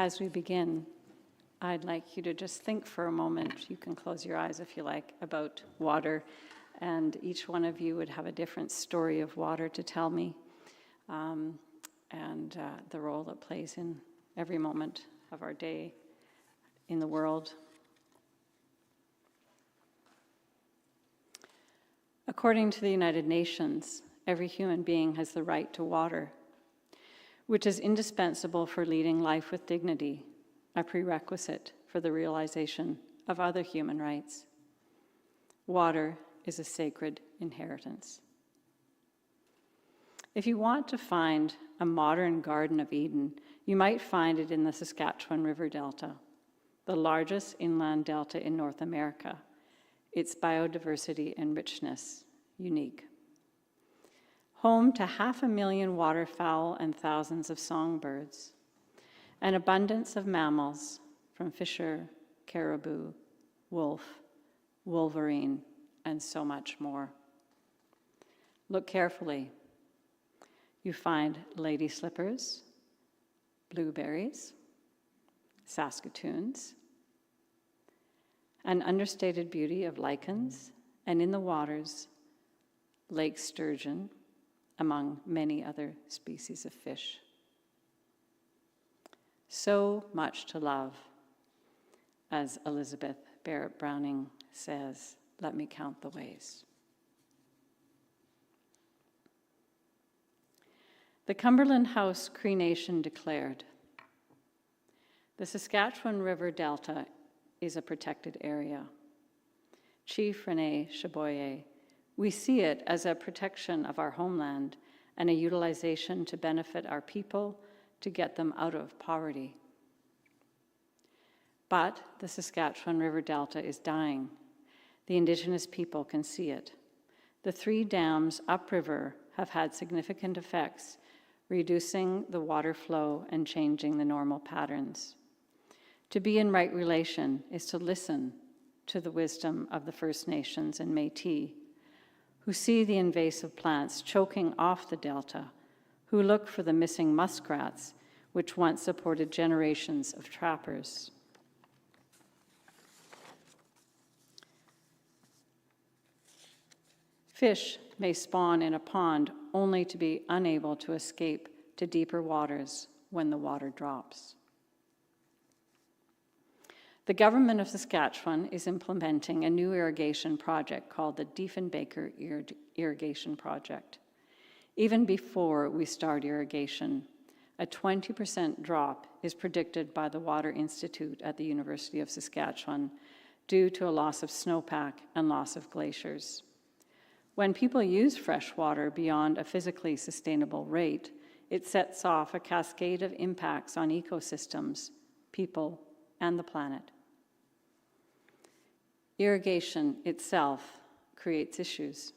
As we begin, I'd like you to just think for a moment, you can close your eyes if you like, about water, and each one of you would have a different story of water to tell me, and the role it plays in every moment of our day in the world. According to the United Nations, every human being has the right to water, which is indispensable for leading life with dignity, a prerequisite for the realization of other human rights. Water is a sacred inheritance. If you want to find a modern Garden of Eden, you might find it in the Saskatchewan River Delta, the largest inland delta in North America, its biodiversity and richness unique. Home to 500,000 waterfowl and thousands of songbirds, an abundance of mammals from fisher, caribou, wolf, wolverine, and so much more. Look carefully. You find lady slippers, blueberries, Saskatoons, an understated beauty of lichens, and in the waters, lake sturgeon, among many other species of fish. So much to love. As Elizabeth Barrett Browning says, let me count the ways. The Cumberland House Cree Nation declared, the Saskatchewan River Delta is a protected area. Chief Rene Chaboyer, we see it as a protection of our homeland and a utilization to benefit our people to get them out of poverty. But the Saskatchewan River Delta is dying. The Indigenous people can see it. The 3 dams upriver have had significant effects, reducing the water flow and changing the normal patterns. To be in right relation is to listen to the wisdom of the First Nations and Métis, who see the invasive plants choking off the delta, who look for the missing muskrats, which once supported generations of trappers. Fish may spawn in a pond only to be unable to escape to deeper waters when the water drops. The government of Saskatchewan is implementing a new irrigation project called the Diefenbaker Irrigation Project. Even before we start irrigation, a 20% drop is predicted by the Water Institute at the University of Saskatchewan due to a loss of snowpack and loss of glaciers. When people use fresh water beyond a physically sustainable rate, it sets off a cascade of impacts on ecosystems, people, and the planet. Irrigation itself creates issues.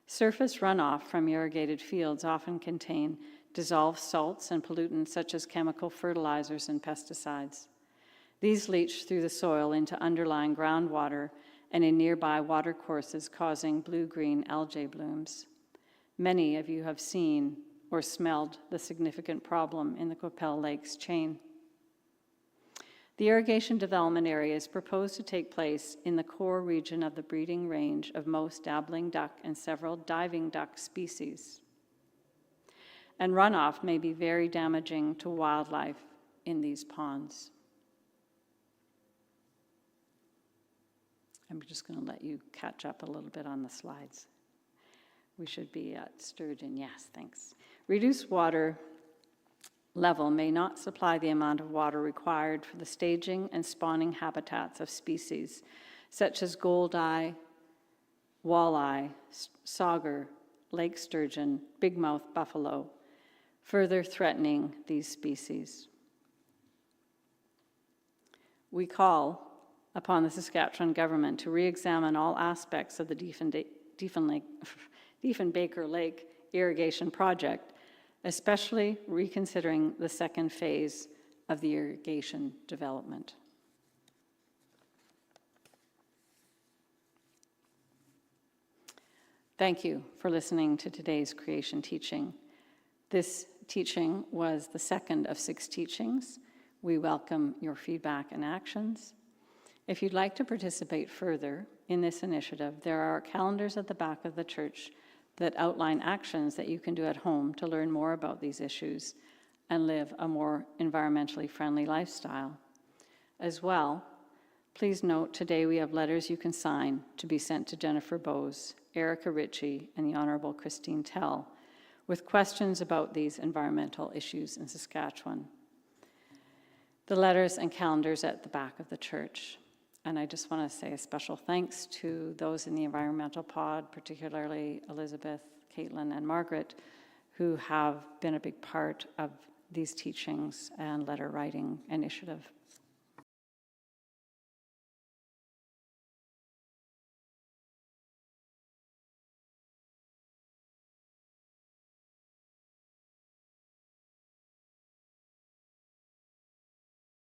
Surface runoff from irrigated fields often contain dissolved salts and pollutants such as chemical fertilizers and pesticides. These leach through the soil into underlying groundwater and in nearby watercourses, causing blue-green algae blooms. Many of you have seen or smelled the significant problem in the Qu'Appelle Lakes chain. The irrigation development area is proposed to take place in the core region of the breeding range of most dabbling duck and several diving duck species. And runoff may be very damaging to wildlife in these ponds. I'm just going to let you catch up a little bit on the slides. We should be at sturgeon, yes, thanks. Reduced water level may not supply the amount of water required for the staging and spawning habitats of species such as goldeye, walleye, sauger, lake sturgeon, bigmouth buffalo, further threatening these species. We call upon the Saskatchewan government to re-examine all aspects of the Diefenbaker Lake irrigation project, especially reconsidering the second phase of the irrigation development. Thank you for listening to today's creation teaching. This teaching was the second of 6 teachings. We welcome your feedback and actions. If you'd like to participate further in this initiative, there are calendars at the back of the church that outline actions that you can do at home to learn more about these issues and live a more environmentally friendly lifestyle. As well, please note today we have letters you can sign to be sent to Jennifer Bowes, Erica Ritchie, and the Honorable Christine Tell with questions about these environmental issues in Saskatchewan. The letters and calendars at the back of the church. And I just want to say a special thanks to those in the environmental pod, particularly Elizabeth, Caitlin, and Margaret, who have been a big part of these teachings and letter writing initiative